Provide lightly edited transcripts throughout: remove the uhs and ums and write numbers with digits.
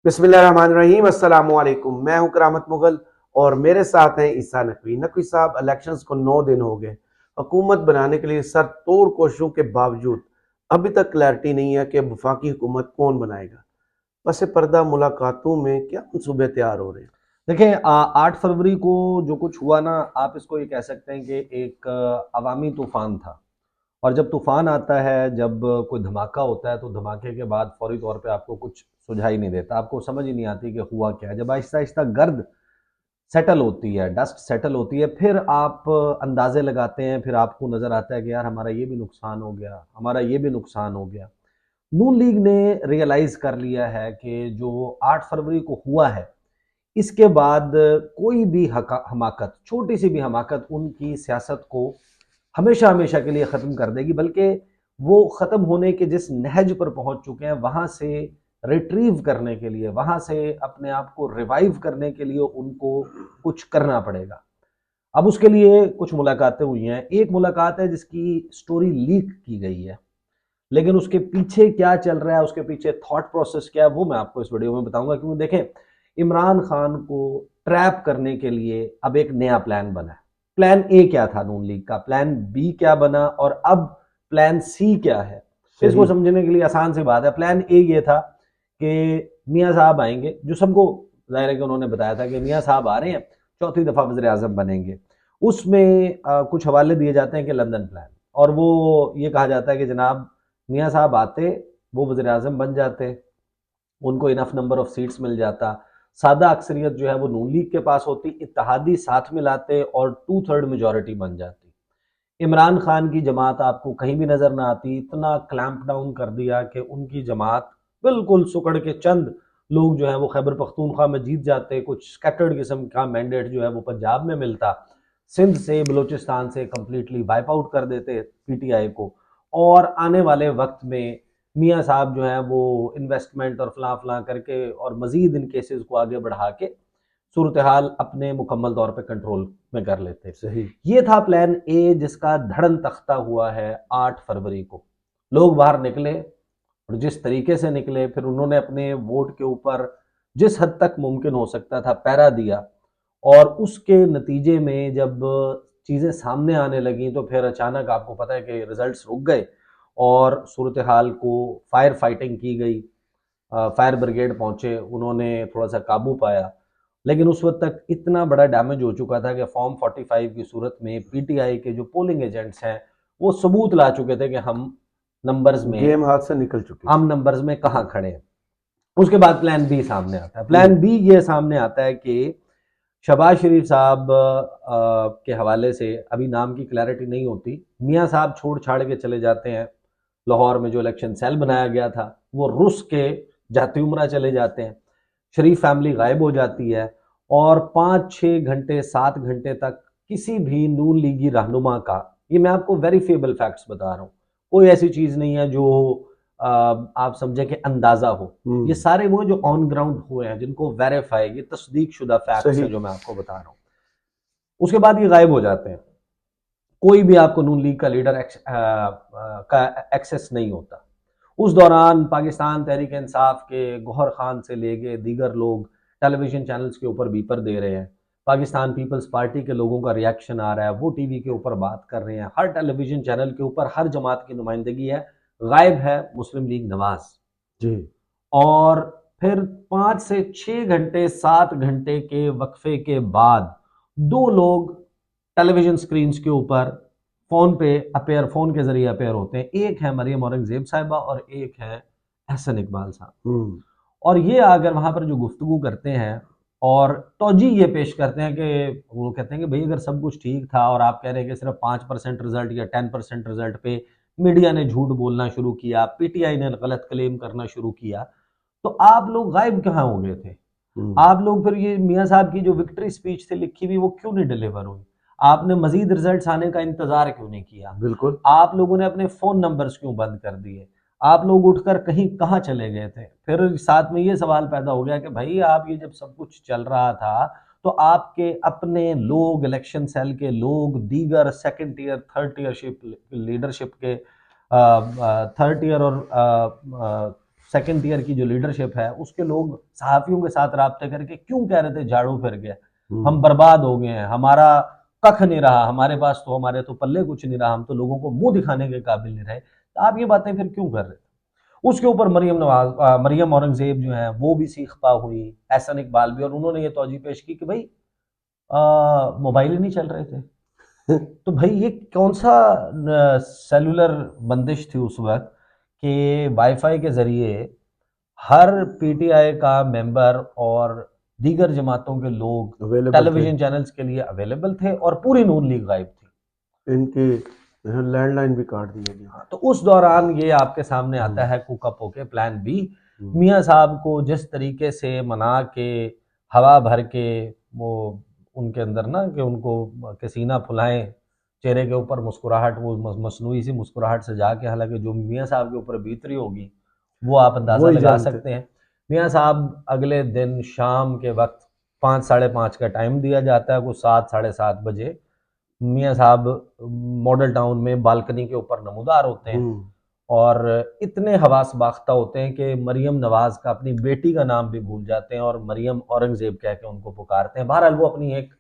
बिस्मिल्लाहिर्रहमानिर्रहीम, अस्सलामु अलैकुम। मैं हूं करामत मुगल और मेरे साथ हैं ईसा नकवी। नकवी साहब, इलेक्शंस को 9 दिन हो गए। हुकूमत बनाने के लिए सर तोड़ कोशिशों के बावजूद अभी तक क्लैरिटी नहीं है कि वफाकी हुकूमत कौन बनाएगा। पस पर्दा मुलाकातों में क्या मंसूबे तैयार हो रहे हैं? देखें, 8 फरवरी को जो कुछ हुआ ना, आप इसको ये कह सकते हैं कि एक अवामी तूफान था। और जब तूफान आता है, जब कोई धमाका होता है, तो धमाके के बाद फौरी तौर पे आपको कुछ सुझाई नहीं देता, आपको समझ ही नहीं आती कि हुआ क्या है। जब आहिस्ता आहिस्ता गर्द सेटल होती है, डस्ट सेटल होती है, फिर आप अंदाजे लगाते हैं, फिर आपको नज़र आता है कि यार हमारा ये भी नुकसान हो गया, हमारा ये भी नुकसान हो गया। नून लीग ने रियलाइज़ कर लिया है कि जो 8 फरवरी को हुआ है, इसके बाद कोई भी हमाकत, छोटी सी भी हमाकत उनकी सियासत को हमेशा हमेशा के लिए ख़त्म कर देगी। बल्कि वो ख़त्म होने के जिस नहज पर पहुंच चुके हैं, वहां से रिट्रीव करने के लिए, वहां से अपने आप को रिवाइव करने के लिए उनको कुछ करना पड़ेगा। अब उसके लिए कुछ मुलाकातें हुई हैं। एक मुलाकात है जिसकी स्टोरी लीक की गई है, लेकिन उसके पीछे क्या चल रहा है, उसके पीछे थॉट प्रोसेस क्या है, वो मैं आपको इस वीडियो में बताऊंगा। क्योंकि देखें, इमरान खान को ट्रैप करने के लिए अब एक नया प्लान बना है। प्लान ए क्या था नून लीग का, प्लान बी क्या बना, और अब प्लान सी क्या है। इसको सही। समझने के लिए आसान सी बात है। प्लान ए ये था कि मियाँ साहब आएंगे, जो सबको जाहिर है कि उन्होंने बताया था कि मियाँ साहब आ रहे हैं, चौथी दफा वज़ीर आज़म बनेंगे। उसमें कुछ हवाले दिए जाते हैं कि लंदन प्लान, और वो ये कहा जाता है कि जनाब मियाँ साहब आते, वो वज़ीर आज़म बन जाते, उनको इनफ नंबर ऑफ सीट्स मिल जाता, सादा अक्सरियत जो है वो नून लीग के पास होती, इत्तेहादी साथ मिलाते और 2/3 मेजॉरिटी बन जाती। इमरान खान की जमात आपको कहीं भी नजर ना आती। इतना क्लैंप डाउन कर दिया कि उनकी जमात बिल्कुल सुकड़ के चंद लोग जो है वो खैबर पख्तूनख्वा में जीत जाते, कुछ स्कैटर्ड किस्म का मैंडेट जो है वो पंजाब में मिलता, सिंध से बलूचिस्तान से कंप्लीटली वाइप आउट कर देते पीटीआई को। और आने वाले वक्त में मियाँ साहब जो है वो इन्वेस्टमेंट और फलां फलां करके और मजीद इन केसेस को आगे बढ़ा के सूरत हाल अपने मुकम्मल तौर पे कंट्रोल में कर लेते। सही। ये था प्लान ए, जिसका धड़न तख्ता हुआ है 8 फरवरी को। लोग बाहर निकले, और जिस तरीके से निकले, फिर उन्होंने अपने वोट के ऊपर जिस हद तक मुमकिन हो सकता था पहरा दिया। और उसके नतीजे में जब चीज़ें सामने आने लगी, तो फिर अचानक आपको पता है कि रिजल्ट्स रुक गए और सूरत हाल को फायर फाइटिंग की गई। फायर ब्रिगेड पहुंचे, उन्होंने थोड़ा सा काबू पाया। लेकिन उस वक्त तक इतना बड़ा डैमेज हो चुका था कि फॉर्म 45 की सूरत में पीटीआई के जो पोलिंग एजेंट्स हैं, वो सबूत ला चुके थे कि नंबर्स में गेम हाथ से निकल चुकी थी। हम नंबर्स में कहाँ खड़े हैं। उसके बाद प्लान बी सामने आता है। प्लान हम्म। बी ये सामने आता है कि शहबाज शरीफ साहब के हवाले से अभी नाम की क्लैरिटी नहीं होती। मियाँ साहब छोड़ छाड़ के चले जाते हैं, लाहौर में जो इलेक्शन सेल बनाया गया था वो रुस के जाती उमरा चले जाते हैं, शरीफ फैमिली गायब हो जाती है। और 5-6 घंटे 7 घंटे तक किसी भी नून लीगी रहनुमा का, ये मैं आपको वेरीफेबल फैक्ट्स बता रहा हूँ, कोई ऐसी चीज़ नहीं है जो आप समझे कि अंदाज़ा हो। ये हम्म। सारे वो जो ऑन ग्राउंड हुए हैं, जिनको वेरीफाई, ये तस्दीक शुदा फैक्ट्स सही। हैं जो मैं आपको बता रहा हूँ। उसके बाद ये गायब हो जाते हैं। कोई भी आपको नून लीग का लीडर का एक्सेस नहीं होता। उस दौरान पाकिस्तान तहरीक इंसाफ के गौहर खान से लेके दीगर लोग टेलीविजन चैनल्स के ऊपर बीपर दे रहे हैं। पाकिस्तान पीपल्स पार्टी के लोगों का रिएक्शन आ रहा है, वो टीवी के ऊपर बात कर रहे हैं, हर टेलीविजन चैनल के ऊपर हर जमात की नुमाइंदगी है। गायब है मुस्लिम लीग नवाज। जी। और फिर 5 से 6 घंटे 7 घंटे के वक्फे के बाद दो लोग टेलीविजन स्क्रीन के ऊपर फोन पे अपेयर, फोन के जरिए अपेयर होते हैं। एक है मरियम औरंगजेब साहिबा और एक है एहसन इकबाल साहब। हम्म। और ये आकर वहां पर जो गुफ्तगू करते हैं और तोजी ये पेश करते हैं कि वो कहते हैं कि भाई अगर सब कुछ ठीक था और आप कह रहे हैं कि सिर्फ 5% रिजल्ट या 10% रिजल्ट पे मीडिया ने झूठ बोलना शुरू किया, पीटीआई ने गलत क्लेम करना शुरू किया, तो आप लोग गायब कहाँ हो गए थे? हम्म। आप लोग फिर ये मियाँ साहब की जो विक्ट्री स्पीच थी लिखी हुई, वो क्यों नहीं डिलीवर हुई? आपने मजीद रिजल्ट्स आने का इंतजार क्यों नहीं किया? बिल्कुल। आप लोगों ने अपने फोन नंबर्स क्यों बंद कर दिए? आप लोग उठकर कहीं कहाँ चले गए थे? फिर साथ में ये सवाल पैदा हो गया कि भाई आप ये जब सब कुछ चल रहा था, तो आपके अपने लोग, इलेक्शन सेल के लोग, दीगर सेकंड टीयर थर्ड टीयरशिप लीडरशिप के, थर्ड टीयर और सेकंड टियर की जो लीडरशिप है उसके लोग सहाफ़ियों के साथ राब्ते करके क्यों कह रहे थे झाड़ू फिर गया, हम बर्बाद हो गए हैं, हमारा कख नहीं रहा, हमारे पास तो हमारे तो पल्ले कुछ नहीं रहा, हम तो लोगों को मुंह दिखाने के काबिल नहीं रहे, तो आप ये बातें फिर क्यों कर रहे थे? उसके ऊपर मरियम औरंगजेब जो है वो भी सीख पा हुई, एहसन इकबाल भी, और उन्होंने ये तौजी पेश की कि भाई मोबाइल ही नहीं चल रहे थे। तो भाई ये कौन सा सेलुलर बंदिश थी उस वक्त कि वाईफाई के जरिए हर पीटीआई का मेंबर और दीगर जमातों के लोग अवेलेबल थे, टेलीविजन चैनल्स के लिए अवेलेबल थे और पूरी नून लीग गायब थी। इनके लैंडलाइन भी काट दिया गया। तो उस दौरान ये आपके सामने आता है कुकअप होके प्लान बी। मियाँ साहब को जिस तरीके से मना के हवा भर के वो उनके अंदर ना कि उनको के सीना फुलाएं, चेहरे के ऊपर मुस्कुराहट, वो मसनूई सी मुस्कुराहट से जाके, हालांकि जो मियाँ साहब के ऊपर बीत रही होगी वो आप अंदाज़ा वही लगा जानते। सकते हैं। मियाँ साहब अगले दिन शाम के वक्त 5 साढ़े 5 का टाइम दिया जाता है, कुछ 7 साढ़े 7 बजे मियाँ साहब मॉडल टाउन में बालकनी के ऊपर नमूदार होते हैं और इतने हवास बाख्ता होते हैं कि मरियम नवाज का, अपनी बेटी का नाम भी भूल जाते हैं और मरियम औरंगजेब कह के उनको पुकारते हैं। बहरहाल वो अपनी एक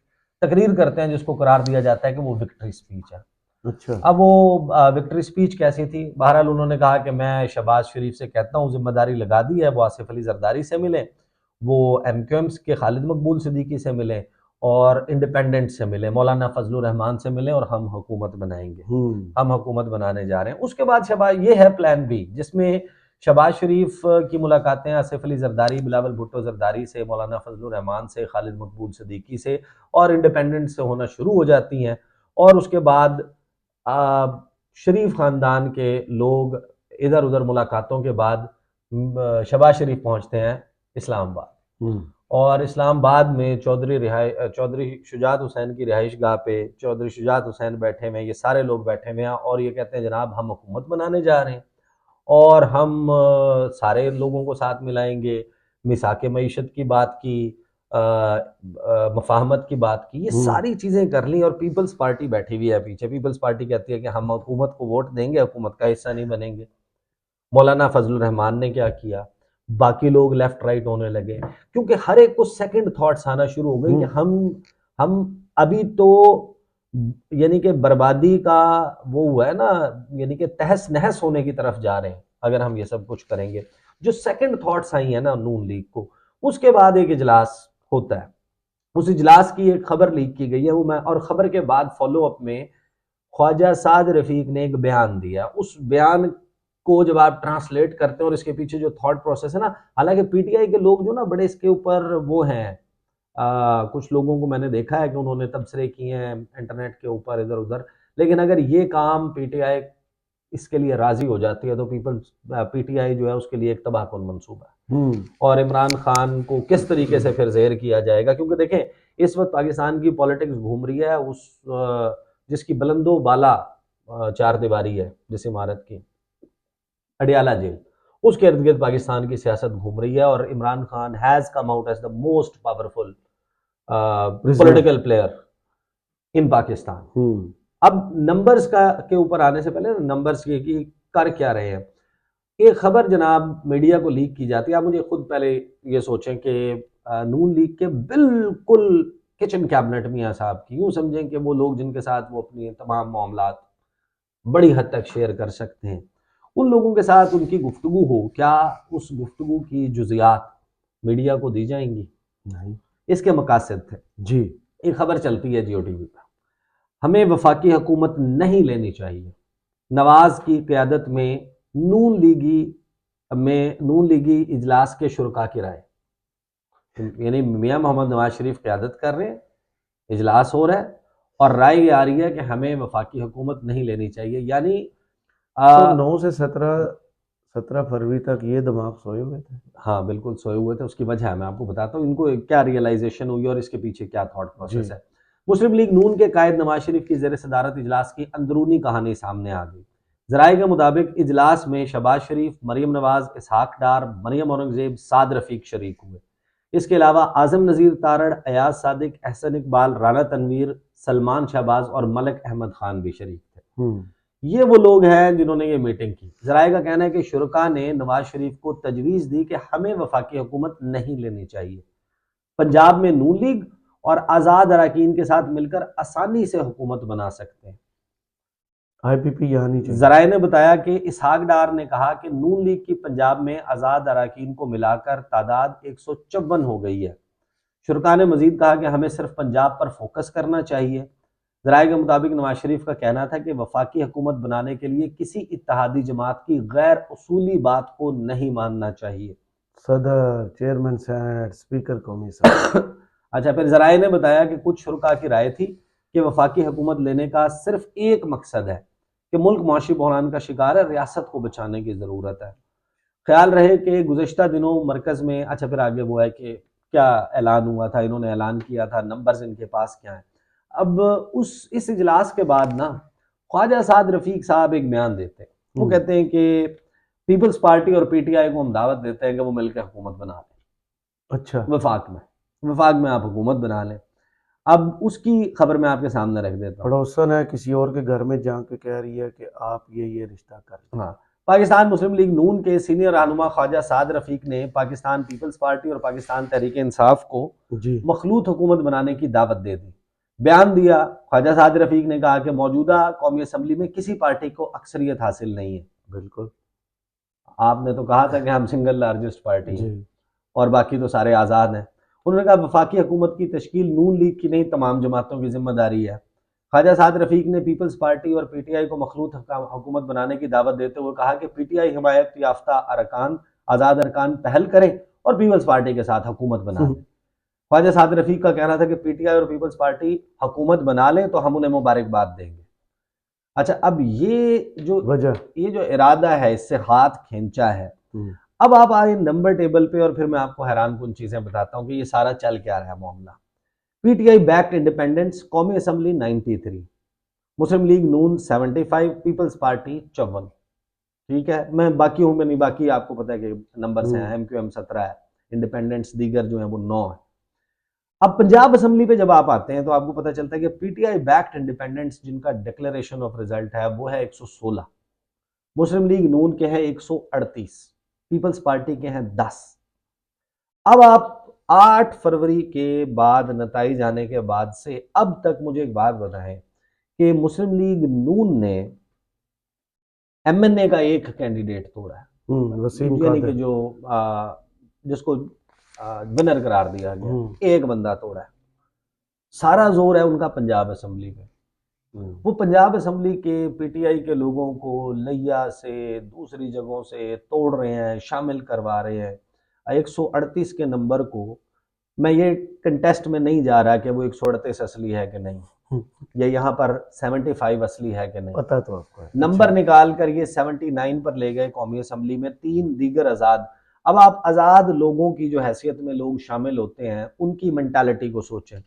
तकरीर करते हैं जिसको करार दिया जाता है कि वो विक्ट्री स्पीच है। अच्छा, अब वो विक्ट्री स्पीच कैसी थी? बहरहाल उन्होंने कहा कि मैं शहबाज शरीफ से कहता हूँ, जिम्मेदारी लगा दी है, वो आसिफ अली जरदारी से मिले, वो एमक्यूएम्स के खालिद मकबूल सिद्दीकी से मिले और इंडिपेंडेंट से मिले, मौलाना फजलुर रहमान से मिले और हम हुकूमत बनाएंगे, हम हुकूमत बनाने जा रहे हैं। उसके बाद शहबाज, ये है प्लान बी, जिसमें शहबाज शरीफ की मुलाकातें आसिफ अली जरदारी, बिलावल भुट्टो जरदारी से, मौलाना फजलुर रहमान से, खालिद मकबूल सिद्दीकी से और इंडिपेंडेंट से होना शुरू हो जाती हैं। और उसके बाद शरीफ ख़ानदान के लोग इधर उधर मुलाकातों के बाद शहबाज शरीफ पहुंचते हैं इस्लामाबाद और इस्लामाबाद में चौधरी शुजात हुसैन की रिहाइश गाह पे चौधरी शुजात हुसैन बैठे हुए हैं, ये सारे लोग बैठे हुए हैं और ये कहते हैं जनाब हम हुकूमत बनाने जा रहे हैं और हम सारे लोगों को साथ मिलाएंगे, मिसाक मईशत की बात की, मफाहमत की बात की, ये सारी चीज़ें कर ली और पीपल्स पार्टी बैठी हुई है पीछे। पीपल्स पार्टी कहती है कि हम हुकूमत को वोट देंगे, हुकूमत का हिस्सा नहीं बनेंगे। मौलाना फजलुर रहमान ने क्या किया, बाकी लोग लेफ्ट राइट होने लगे क्योंकि हर एक को सेकंड थॉट्स आना शुरू हो गई कि हम अभी तो यानी कि बर्बादी का वो हुआ है ना, यानी कि तहस नहस होने की तरफ जा रहे हैं अगर हम ये सब कुछ करेंगे। जो सेकंड थॉट्स आई है ना नून लीग को, उसके बाद एक इजलास होता है, उस इजलास की एक खबर लीक की गई है, वो मैं, और खबर के बाद फॉलो अप में ख्वाजा साद रफीक ने एक बयान दिया। उस बयान को जब आप ट्रांसलेट करते हैं और इसके पीछे जो थॉट प्रोसेस है ना, हालांकि पीटीआई के लोग जो ना बड़े इसके ऊपर वो हैं, कुछ लोगों को मैंने देखा है कि उन्होंने तबसरे किए हैं इंटरनेट के ऊपर इधर उधर, लेकिन अगर ये काम पीटीआई इसके लिए राजी हो जाती है तो पीटीआई जो है उसके लिए एक तबाहकुन मंसूबा है। और इमरान खान को किस तरीके से फिर ज़ेर किया जाएगा, क्योंकि देखें इस वक्त पाकिस्तान की पॉलिटिक्स घूम रही है उस जिसकी बुलंदो बाला चार दीवारी है, जिस इमारत की अडियाला जेल, उसके इर्द गिर्द पाकिस्तान की सियासत घूम रही है और Imran Khan has come out as the most powerful political player in Pakistan. अब नंबर्स का के ऊपर आने से पहले नंबर्स ये कि कर क्या रहे हैं। एक खबर जनाब मीडिया को लीक की जाती है, आप मुझे खुद पहले ये सोचें कि नून लीग के बिल्कुल किचन कैबिनेट मियाँ साहब की, यूँ समझें कि वो लोग जिनके साथ वो अपनी तमाम मामलात बड़ी हद तक शेयर कर सकते हैं, उन लोगों के साथ उनकी गुफ्तगू हो, क्या उस गुफ्तगू की जुज़ियात मीडिया को दी जाएंगी? नहीं, इसके मकासद थे जी। एक खबर चलती है जियो टीवी पर, हमें वफाकी हुकूमत नहीं लेनी चाहिए, नवाज की क़यादत में नून लीगी इजलास के शुरका की राय, यानी मियाँ मोहम्मद नवाज शरीफ क़यादत कर रहे हैं, इजलास हो रहा है और राय ये आ रही है कि हमें वफाकी हुकूमत नहीं लेनी चाहिए। यानी तो 9 से 17 फरवरी तक ये दिमाग सोए हुए थे। हाँ बिल्कुल सोए हुए थे, उसकी वजह है मैं आपको बताता हूँ इनको क्या रियलाइजेशन हुई और इसके पीछे क्या थॉट प्रोसेस है। मुस्लिम लीग नून के कायद नवाज शरीफ की ज़ेर सदारत इजलास की अंदरूनी कहानी सामने आ गई। ज़राए के मुताबिक इजलास में शहबाज शरीफ, मरियम नवाज, इसहाक डार, मरियम औरंगजेब, साद रफीक शरीक हुए। इसके अलावा आज़म नज़ीर तारड़, अयाज सादिक, एहसन इकबाल, राना तनवीर, सलमान शहबाज और मलिक अहमद खान भी शरीक थे। ये वो लोग हैं जिन्होंने ये मीटिंग की। जराए का कहना है कि शुरका ने नवाज शरीफ को तजवीज़ दी कि हमें वफाकी हुकूमत नहीं लेनी चाहिए, पंजाब में नून लीग और आज़ाद अरकान के साथ मिलकर आसानी से हुकूमत बना सकते हैं। आईपीपी यहाँ नहीं चाहिए। जराए ने बताया कि इसहाक डार ने कहा कि नून लीग की पंजाब में आज़ाद अरकान को मिलाकर तादाद 154 हो गई है। शुरका ने मजीद कहा कि हमें सिर्फ पंजाब पर फोकस करना चाहिए। जराए के मुताबिक नवाज शरीफ का कहना था कि वफाकी हुकूमत बनाने के लिए किसी इत्तेहादी जमात की गैर उसूली बात को नहीं मानना चाहिए। सदर, चेयरमैन सेनेट, स्पीकर कौमी असम्बली। अच्छा, फिर जराए ने बताया कि कुछ शुरका की राय थी कि वफाकी हुकूमत लेने का सिर्फ एक मकसद है कि मुल्क मुआशी बहरान का शिकार है, रियासत को बचाने की ज़रूरत है। ख्याल रहे कि गुज़श्ता दिनों मरकज़ में, अच्छा फिर आगे वो है कि क्या ऐलान हुआ था, इन्होंने ऐलान किया था, नंबर्स इनके पास क्या हैं। अब इस इजलास के बाद ना ख्वाजा साद रफीक साहब एक बयान देते हैं। वो कहते हैं कि पीपल्स पार्टी और पीटीआई को हम दावत देते हैं कि वो मिलकर हुकूमत बना लें। अच्छा, वफाक में आप हुकूमत बना लें। अब उसकी खबर मैं आपके सामने रख देता हूँ। पड़ोसन है किसी और के घर में जाके कह रही है कि आप ये रिश्ता कर लें। हाँ, पाकिस्तान मुस्लिम लीग नून के सीनियर रहनुमा ख्वाजा साद रफीक ने पाकिस्तान पीपल्स पार्टी और पाकिस्तान तहरीक इंसाफ को जी, मखलूत हुकूमत बनाने की दावत दे दी। बयान दिया, ख्वाजा साद रफीक ने कहा कि मौजूदा कौमी असम्बली में किसी पार्टी को अक्सरियत हासिल नहीं है। बिल्कुल। आपने तो कहा था कि हम सिंगल लार्जेस्ट पार्टी जी, हैं और बाकी तो सारे आज़ाद हैं। उन्होंने कहा वफाकी हुकूमत की तश्कील नून लीग की नहीं, तमाम जमातों की जिम्मेदारी है। ख्वाजा साद रफीक ने पीपल्स पार्टी और पीटीआई को मखलूत हुकूमत बनाने की दावत देते हुए कहा कि पीटीआई हिमायत याफ्ता अरकान, आज़ाद अरकान पहल करें और पीपल्स पार्टी के साथ हुकूमत बना लें। ख्वाजा साद रफीक का कहना था कि पीटीआई और पीपल्स पार्टी हुकूमत बना लें तो हम उन्हें मुबारकबाद देंगे। अच्छा, अब ये जो इरादा है, इससे हाथ खींचा है। अब आप आए नंबर टेबल पे और फिर मैं आपको हैरान कुन चीजें बताता हूँ कि ये सारा चल क्या रहा है मामला। पीटीआई बैक्ड इंडिपेंडेंस, कौमी असम्बली 93, मुस्लिम लीग नून 75, पीपल्स पार्टी 54। ठीक है, मैं बाकी हूं में नहीं, बाकी आपको पता है कि नंबर से हैं, एमक्यूएम 17 है, इंडिपेंडेंस दीगर जो है वो 9 है। अब पंजाब असम्बली पे जब आप आते हैं तो आपको पता चलता है कि पीटीआई बैक्ड इंडिपेंडेंस जिनका डिक्लेरेशन ऑफ रिजल्ट है वो है 116, मुस्लिम लीग नून के हैं 138, पीपल्स पार्टी के हैं 10। अब आप 8 फरवरी के बाद नताइज आने के बाद से अब तक मुझे एक बात बताएं कि मुस्लिम लीग नून ने एमएनए का एक कैंडिडेट तोड़ा है, वसीम यानी कि कादर, जो जिसको विनर करार दिया गया, एक बंदा तोड़ा है। सारा जोर है उनका पंजाब असम्बली पे। वो पंजाब असम्बली के पीटीआई के लोगों को लिया से दूसरी जगहों से तोड़ रहे हैं, शामिल करवा रहे हैं। 138 के नंबर को, मैं ये कंटेस्ट में नहीं जा रहा कि वो 138 असली है कि नहीं, या यहाँ पर 75 असली है कि नहीं, पता तो आपको है। नंबर निकाल कर ये 79 पर ले गए कौमी असम्बली में, 3 दीगर आज़ाद। अब आप आज़ाद लोगों की जो हैसियत में लोग शामिल होते हैं उनकी मेंटालिटी को सोचें।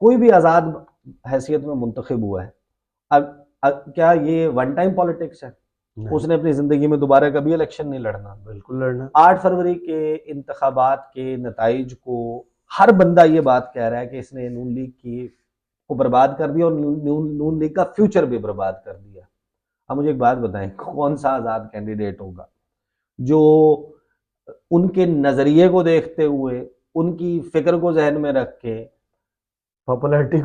कोई भी आज़ाद हैसियत में मुंतखब हुआ है, अब क्या ये वन टाइम पॉलिटिक्स है? उसने अपनी जिंदगी में दोबारा कभी इलेक्शन नहीं लड़ना। बिल्कुल लड़ना। 8 फरवरी के इंतखाबात के नताइज को हर बंदा ये बात कह रहा है कि इसने नून लीग की को बर्बाद कर दिया और नून लीग का फ्यूचर भी बर्बाद कर दिया। अब मुझे एक बात बताएं, कौन सा आज़ाद कैंडिडेट होगा जो उनके नजरिए को देखते हुए, उनकी फिक्र को जहन में रख के, पॉपुलैरिटी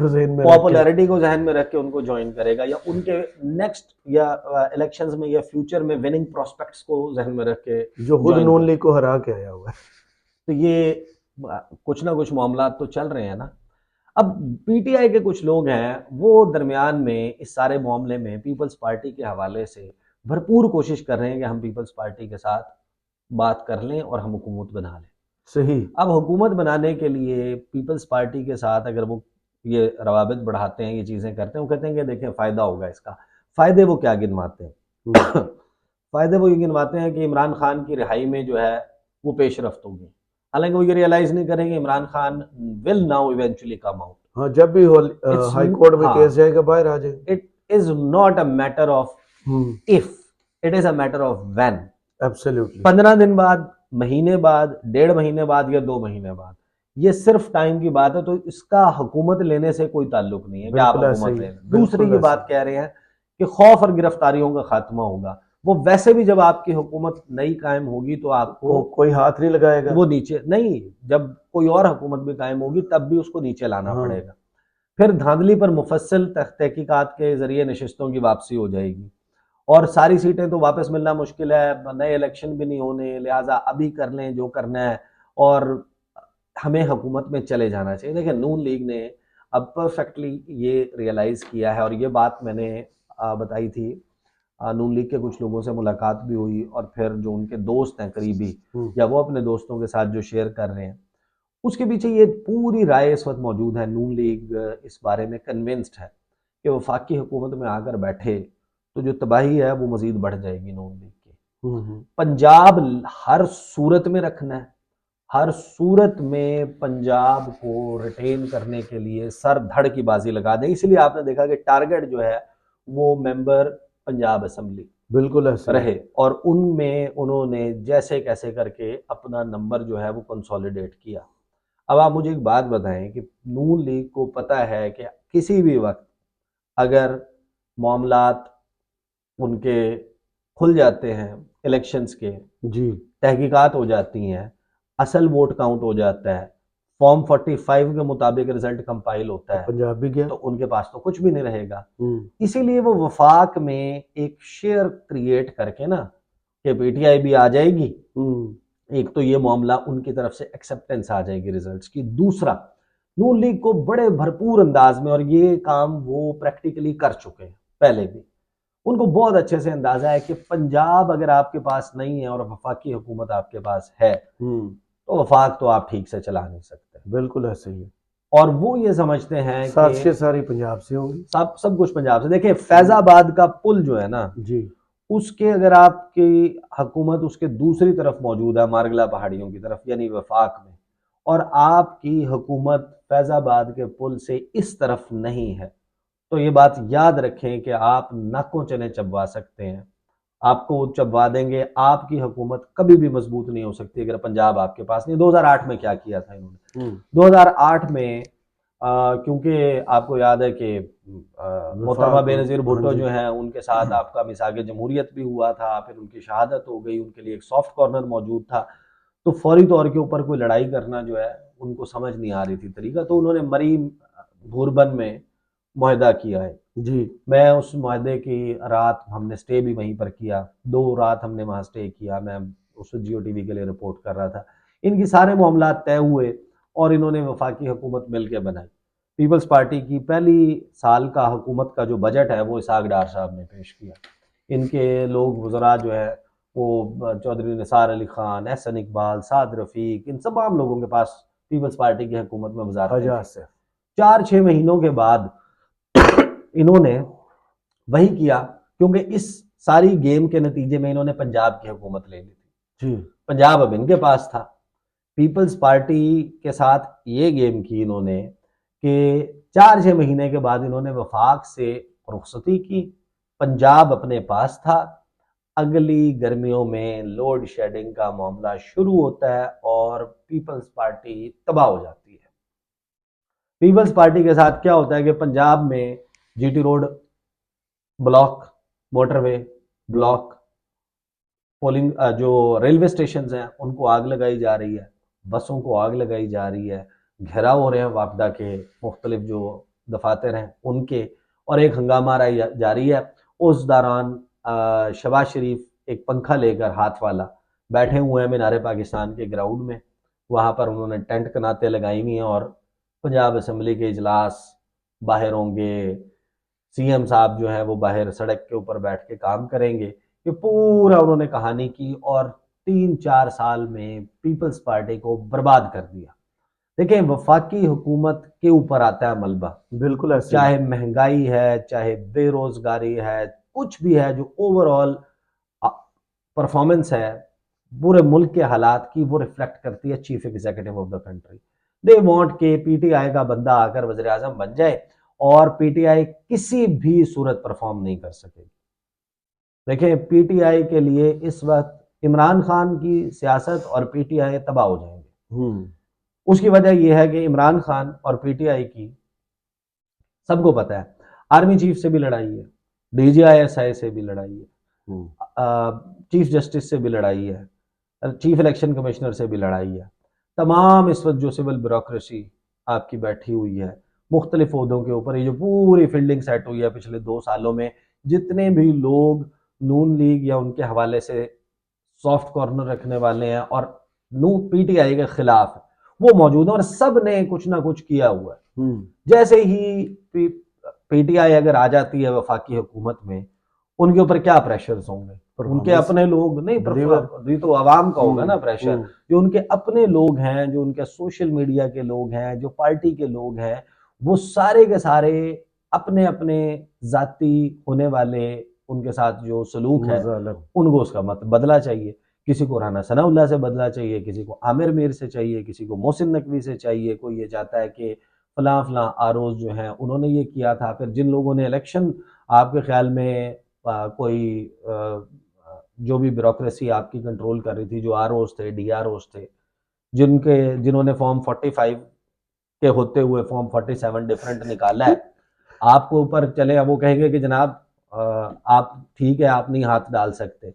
को जहन में रख के उनको ज्वाइन करेगा, या उनके नेक्स्ट या इलेक्शंस में या फ्यूचर में विनिंग प्रोस्पेक्ट्स को जहन में रख के जो खुद नून लीग को हरा के आया हुआ है। तो ये कुछ ना कुछ मामला तो चल रहे हैं ना। अब पीटीआई के कुछ लोग हैं वो दरमियान में इस सारे मामले में पीपल्स पार्टी के हवाले से भरपूर कोशिश कर रहे हैं कि हम पीपल्स पार्टी के साथ बात कर लें और हम हुकूमत बना लें। सही। अब हुकूमत बनाने के लिए पीपल्स पार्टी के साथ अगर वो ये रवाबित बढ़ाते हैं, ये चीज़ें करते हैं, वो कहते हैं कि देखें फ़ायदा होगा इसका। फ़ायदे वो क्या गिनवाते हैं? फ़ायदे वो ये गिनवाते हैं कि इमरान खान की रिहाई में जो है वो पेशरफ्त होगी। हालांकि वो ये रियलाइज़ नहीं करेंगे Imran Khan will now eventually come out. हाँ, जब भी हाई कोर्ट में केस जाएगा बाहर आ जाएगा। It is not a matter of if, it is a matter of when. Absolutely. 15 दिन बाद, महीने बाद, 1.5 महीने बाद या 2 महीने बाद, ये सिर्फ टाइम की बात है। तो इसका हुकूमत लेने से कोई ताल्लुक नहीं है कि आप हुकूमत लें। दूसरी ये बात कह रहे हैं कि खौफ और गिरफ्तारियों का खात्मा होगा। वो वैसे भी जब आपकी हुकूमत नई कायम होगी तो आपको कोई हाथ नहीं लगाएगा। वो नीचे नहीं, जब कोई और हुकूमत भी कायम होगी तब भी उसको नीचे लाना पड़ेगा। फिर धांधली पर मुफस्सिल तहकीकात के जरिए नशिस्तों की वापसी हो जाएगी और सारी सीटें तो वापस मिलना मुश्किल है, नए इलेक्शन भी नहीं होने, लिहाजा अभी कर लें जो करना है और हमें हुकूमत में चले जाना चाहिए। देखिए नून लीग ने अब परफेक्टली ये रियलाइज किया है और ये बात मैंने बताई थी। नून लीग के कुछ लोगों से मुलाकात भी हुई और फिर जो उनके दोस्त हैं करीबी या वो अपने दोस्तों के साथ जो शेयर कर रहे हैं, उसके पीछे ये पूरी राय इस वक्त मौजूद है। नून लीग इस बारे में कन्विंस्ड है कि वफाकी हुकूमत में आकर बैठे तो जो तबाही है वो मजीद बढ़ जाएगी नून लीग की। पंजाब हर सूरत में रखना है, हर सूरत में पंजाब को रिटेन करने के लिए सर धड़ की बाजी लगा दें। इसलिए आपने देखा कि टारगेट जो है वो मेंबर पंजाब असेंबली बिल्कुल ऐसे रहे और उनमें उन्होंने जैसे कैसे करके अपना नंबर जो है वो कंसोलिडेट किया। अब आप मुझे एक बात बताएं कि नून लीग को पता है कि किसी भी वक्त अगर मामलात उनके खुल जाते हैं, इलेक्शंस के जी तहकीकात हो जाती हैं, असल वोट काउंट हो जाता है, फॉर्म 45 के मुताबिक रिजल्ट कंपाइल होता है, पंजाब भी गया तो उनके पास तो कुछ भी नहीं रहेगा। इसीलिए वो वफाक में एक शेयर क्रिएट करके ना कि पीटीआई भी आ जाएगी, एक तो ये मामला उनकी तरफ से एक्सेप्टेंस आ जाएगी रिजल्ट्स की। दूसरा, नून लीग को बड़े भरपूर अंदाज में, और ये काम वो प्रैक्टिकली कर चुके हैं पहले भी, उनको बहुत अच्छे से अंदाजा है कि पंजाब अगर आपके पास नहीं है और वफाकी हुकूमत आपके पास है तो वफाक तो आप ठीक से चला नहीं सकते। बिल्कुल ऐसे ही है। और वो ये समझते हैं साजिशें सारी पंजाब से होंगी, सब कुछ पंजाब से। देखिए फैजाबाद का पुल जो है ना जी उसके अगर आपकी हुकूमत उसके दूसरी तरफ मौजूद है, मारगला पहाड़ियों की तरफ यानी वफाक में, और आपकी हुकूमत फैजाबाद के पुल से इस तरफ नहीं है, तो ये बात याद रखें कि आप नाकों चने चबवा सकते हैं, आपको चबवा देंगे। आपकी हुकूमत कभी भी मजबूत नहीं हो सकती अगर पंजाब आपके पास नहीं। 2008 में क्या किया था इन्होंने, 2008 में क्योंकि आपको याद है कि मोहतरमा बेनज़ीर भुट्टो जो हैं उनके साथ आपका मिसाग जमहूरियत भी हुआ था, फिर उनकी शहादत हो गई, उनके लिए एक सॉफ्ट कॉर्नर मौजूद था, तो फौरी तौर के ऊपर कोई लड़ाई करना जो है उनको समझ नहीं आ रही थी तरीका, तो उन्होंने मरी भूरबन में मुआहदा किया है जी। मैं उस मुआहदे की रात हमने स्टे भी वहीं पर किया, 2 रात हमने वहाँ स्टे किया, मैं उस जियो टीवी के लिए रिपोर्ट कर रहा था। इनकी सारे मामला तय हुए और इन्होंने वफाकी हुकूमत मिल के बनाई। पीपल्स पार्टी की पहली साल का हुकूमत का जो बजट है वो इसहाक डार साहब ने पेश किया। इनके लोग वज़रा जो है वो चौधरी निसार अली खान, एहसन इकबाल, साद रफ़ीक, इन तमाम लोगों के पास पीपल्स पार्टी की हुकूमत में वज़ारतें थी। 4-6 महीनों के बाद इन्होंने वही किया, क्योंकि इस सारी गेम के नतीजे में इन्होंने पंजाब की हुकूमत ले ली थी, पंजाब अब इनके पास था। पीपल्स पार्टी के साथ ये गेम की इन्होंने कि 4-6 महीने के बाद इन्होंने वफाक से रुखसती की, पंजाब अपने पास था। अगली गर्मियों में लोड शेडिंग का मामला शुरू होता है और पीपल्स पार्टी तबाह हो जाती है। पीपल्स पार्टी के साथ क्या होता है कि पंजाब में GT road block, motorway block, polling जो रेलवे स्टेशन हैं उनको आग लगाई जा रही है, बसों को आग लगाई जा रही है, घेराव हो रहे हैं वापडा के मुख्तलिफ जो दफातर हैं उनके, और एक हंगामा जारी है। उस दौरान शहबाज शरीफ एक पंखा लेकर हाथ वाला बैठे हुए हैं मीनार पाकिस्तान के ग्राउंड में, वहाँ पर उन्होंने टेंट कनाते लगाई हुई हैं और पंजाब असम्बली के इजलास बाहर होंगे, सीएम साहब जो है वो बाहर सड़क के ऊपर बैठ के काम करेंगे। ये पूरा उन्होंने कहानी की और 3-4 साल में पीपल्स पार्टी को बर्बाद कर दिया। देखिए वफाकी हुकूमत के ऊपर आता है मलबा, बिल्कुल ऐसे, चाहे महंगाई है, चाहे बेरोजगारी है, कुछ भी है, जो ओवरऑल परफॉर्मेंस है पूरे मुल्क के हालात की, वो रिफ्लेक्ट करती है chief executive of the country. They want के पीटीआई का बंदा आकर वज़ीर आज़म बन जाए और पीटीआई किसी भी सूरत परफॉर्म नहीं कर सकेगी। देखिए पीटीआई के लिए इस वक्त इमरान खान की सियासत और पीटीआई तबाह हो जाएंगे। उसकी वजह यह है कि इमरान खान और पीटीआई की, सबको पता है, आर्मी चीफ से भी लड़ाई है, DGISI से भी लड़ाई है, हम्म, चीफ जस्टिस से भी लड़ाई है, चीफ इलेक्शन कमिश्नर से भी लड़ाई है। तमाम इस वक्त जो सिविल ब्यूरोक्रेसी आपकी बैठी हुई है मुख्तलिफ ओहदों के ऊपर, ये जो पूरी फील्डिंग सेट हुई है पिछले 2 सालों में, जितने भी लोग नून लीग या उनके हवाले से सॉफ्ट कॉर्नर रखने वाले हैं और नू PTI के खिलाफ वो मौजूद है, और सब ने कुछ ना कुछ किया हुआ है। जैसे ही PTI अगर आ जाती है वफाकी हुकूमत में, उनके ऊपर क्या प्रेशर्स होंगे, उनके अपने लोग नहीं, ये तो आवाम का होगा ना प्रेशर, जो उनके अपने लोग हैं, जो उनके सोशल मीडिया के लोग हैं, जो पार्टी के लोग हैं, वो सारे के सारे अपने अपने जाती होने वाले उनके साथ जो सलूक है उनको उसका मत बदला चाहिए। किसी को राना सनाउल्लाह से बदला चाहिए, किसी को आमिर मीर से चाहिए, किसी को मोहसिन नकवी से चाहिए, कोई ये चाहता है कि फलां फलां आरोज जो हैं उन्होंने ये किया था। फिर जिन लोगों ने इलेक्शन आपके ख्याल में कोई जो भी ब्यूरोक्रेसी आपकी कंट्रोल कर रही थी, जो आरओज थे, DROs थे, जिन्होंने फॉर्म 45 के होते हुए फॉर्म 47 डिफरेंट निकाला है, आपको ऊपर चले, अब वो कहेंगे कि जनाब आप ठीक है, आप नहीं हाथ डाल सकते,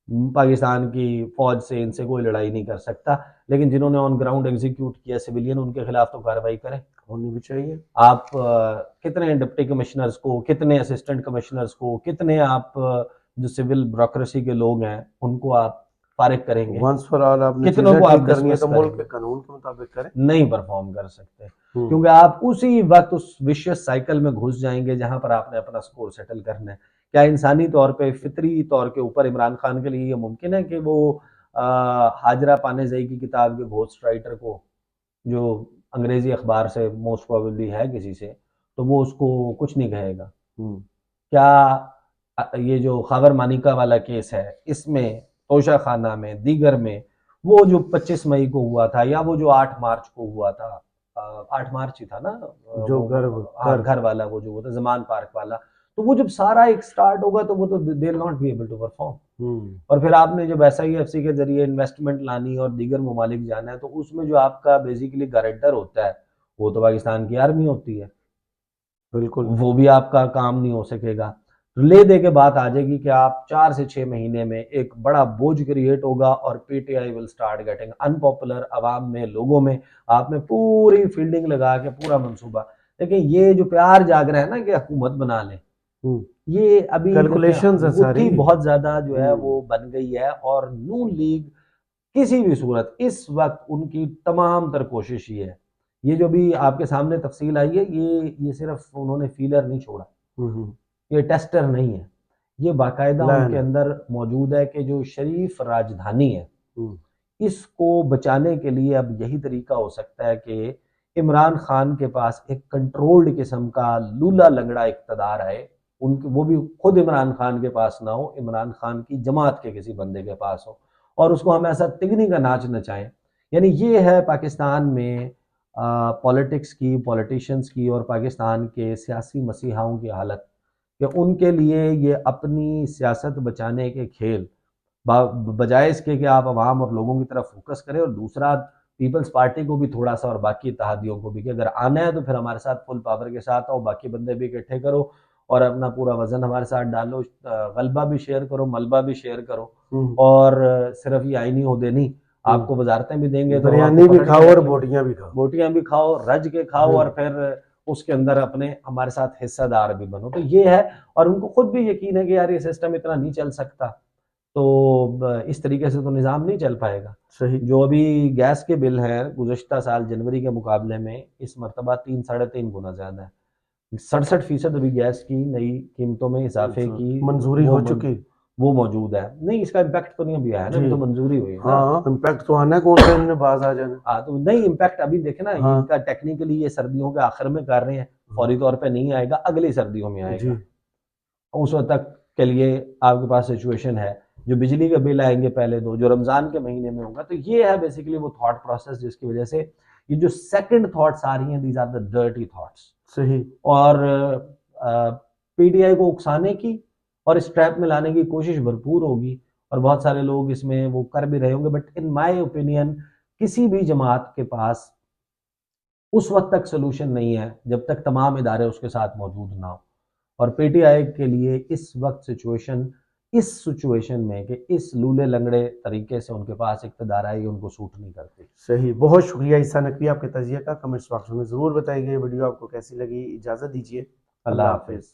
पाकिस्तान की फौज से इनसे कोई लड़ाई नहीं कर सकता, लेकिन जिन्होंने ऑन ग्राउंड एग्जीक्यूट किया सिविलियन, उनके खिलाफ तो कार्रवाई करें, होनी भी चाहिए। आप कितने डिप्टी कमिश्नर्स को, कितने असिस्टेंट कमिश्नर्स को, कितने आप जो सिविल ब्यूरोक्रेसी के लोग हैं उनको आप फारिग करेंगे, वंस फॉर ऑल आपने कितनों चीजें को आप ठीक करनी है डिसमिस तो मुल्क के करेंगे, कानून के मुताबिक करें। नहीं परफॉर्म कर सकते, क्योंकि आप उसी वक्त उस विशियस साइकिल में घुस जाएंगे जहां पर आपने अपना स्कोर सेटल करना है। क्या इंसानी तौर पे, फितरी तौर के ऊपर इमरान खान के लिए ये मुमकिन है कि वो हाजरा पानेजई की किताब के घोस्ट राइटर को, जो अंग्रेजी अखबार से मोस्ट प्रोबेबली है किसी से, तो वो उसको कुछ नहीं कहेगा? क्या ये जो खबर मानिका वाला केस है, इसमें तोशा खाना में, दीगर में, वो जो 25 मई को हुआ था, या वो जो 8 मार्च को हुआ था, 8 मार्च ही था ना, जो हाँ, घर वाला, वो जो वो था जमान पार्क वाला, तो वो जब सारा एक स्टार्ट होगा तो वो तो they not be able to perform. और फिर आपने जब SIFC के जरिए इन्वेस्टमेंट लानी और दीगर ममालिक जाना है, तो उसमें जो आपका बेसिकली गारंटर होता है वो तो पाकिस्तान की आर्मी होती है, बिल्कुल वो भी आपका काम नहीं हो सकेगा। ले दे के बात आ जाएगी कि आप 4 से 6 महीने में एक बड़ा बोझ क्रिएट होगा और PTI will start getting unpopular, अवाम में, लोगों में। आपने पूरी फील्डिंग लगा के पूरा मंसूबा, लेकिन ये जो प्यार जाग रहा है ना कि हुकूमत बना लें, ये अभी कैलकुलेशंस है सारी, बुद्धि बहुत ज्यादा जो है वो बन गई है। और नून लीग किसी भी सूरत इस वक्त उनकी तमाम तर कोशिश ये है, ये जो भी आपके सामने तफसील आई है, ये सिर्फ उन्होंने फीलर नहीं छोड़ा, ये टेस्टर नहीं है, ये बाकायदा उनके अंदर मौजूद है कि जो शरीफ राजधानी है इसको बचाने के लिए अब यही तरीका हो सकता है कि इमरान खान के पास एक कंट्रोल्ड किस्म का लूला लंगड़ा इक़्तिदार आए, उनके वो भी खुद इमरान खान के पास ना हो, इमरान खान की जमात के किसी बंदे के पास हो, और उसको हम ऐसा तिगनी का नाच नचाएं। यानी ये है पाकिस्तान में पॉलिटिक्स की, पॉलिटिशियंस की और पाकिस्तान के सियासी मसीहाओं की हालत, कि उनके लिए ये अपनी सियासत बचाने के खेल, बजाय इसके कि आप अवाम और लोगों की तरफ फोकस करें, और दूसरा पीपल्स पार्टी को भी थोड़ा सा और बाकी इत्तेहादियों को भी, कि अगर आना है तो फिर हमारे साथ फुल पावर के साथ आओ, बाकी बंदे भी इकट्ठे करो और अपना पूरा वजन हमारे साथ डालो, गलबा भी शेयर करो, मलबा भी शेयर करो, और सिर्फ ये आईनी ओहदे नहीं, आपको वजारतें भी देंगे, तो बिरयानी भी खाओ और बोटियां भी खाओ, रज के खाओ, और फिर उसके अंदर अपने हमारे साथ हिस्सेदार भी बनो। तो ये है, और उनको खुद भी यकीन है कि यार ये सिस्टम इतना नहीं चल सकता, तो इस तरीके से तो निज़ाम नहीं चल पाएगा। सही। जो अभी गैस के बिल हैं गुज़श्ता साल जनवरी के मुकाबले में इस मरतबा 3 साढ़े 3 गुना ज़्यादा है। 67% अभी गैस की नई कीमतों में इजाफे की मंजूरी हो चुकी, वो मौजूद है। नहीं, इसका इम्पैक्ट तो नहीं अभी आया ना, अभी तो मंजूरी हुई है ना। हाँ, इम्पैक्ट तो आना है, कौन सा इन्होंने बाज आ जाना। हाँ, तो नहीं, इम्पैक्ट अभी देखे ना, इनका टेक्निकली ये सर्दियों के आखिर में कर रहे हैं, फौरी तौर पे नहीं आएगा, अगली सर्दियों में आएगा। उस वक्त तक के लिए आपके पास सिचुएशन है, जो बिजली के बिल आएंगे पहले दो, जो रमजान के महीने में होगा। तो ये है बेसिकली वो थॉट प्रोसेस जिसकी वजह से ये जो सेकंड थॉट्स आ रही हैं, these are the dirty thoughts. सही। और PTI को उकसाने की और इस ट्रैप में लाने की कोशिश भरपूर होगी, और बहुत सारे लोग इसमें वो कर भी रहे होंगे, बट इन माय ओपिनियन किसी भी जमात के पास उस वक्त तक सोल्यूशन नहीं है जब तक तमाम इदारे उसके साथ मौजूद ना हो। और पीटीआई के लिए इस वक्त इस सिचुएशन में कि इस लूले लंगड़े तरीके से उनके पास इक़्तिदार है, ये उनको सूट नहीं करती। सही, बहुत शुक्रिया ईसा नकवी आपके तजिए का। कमेंट्स बॉक्स में ज़रूर बताइए वीडियो आपको कैसी लगी। इजाज़त दीजिए, अल्लाह अल्लाह हाफिज़। हाफिज़।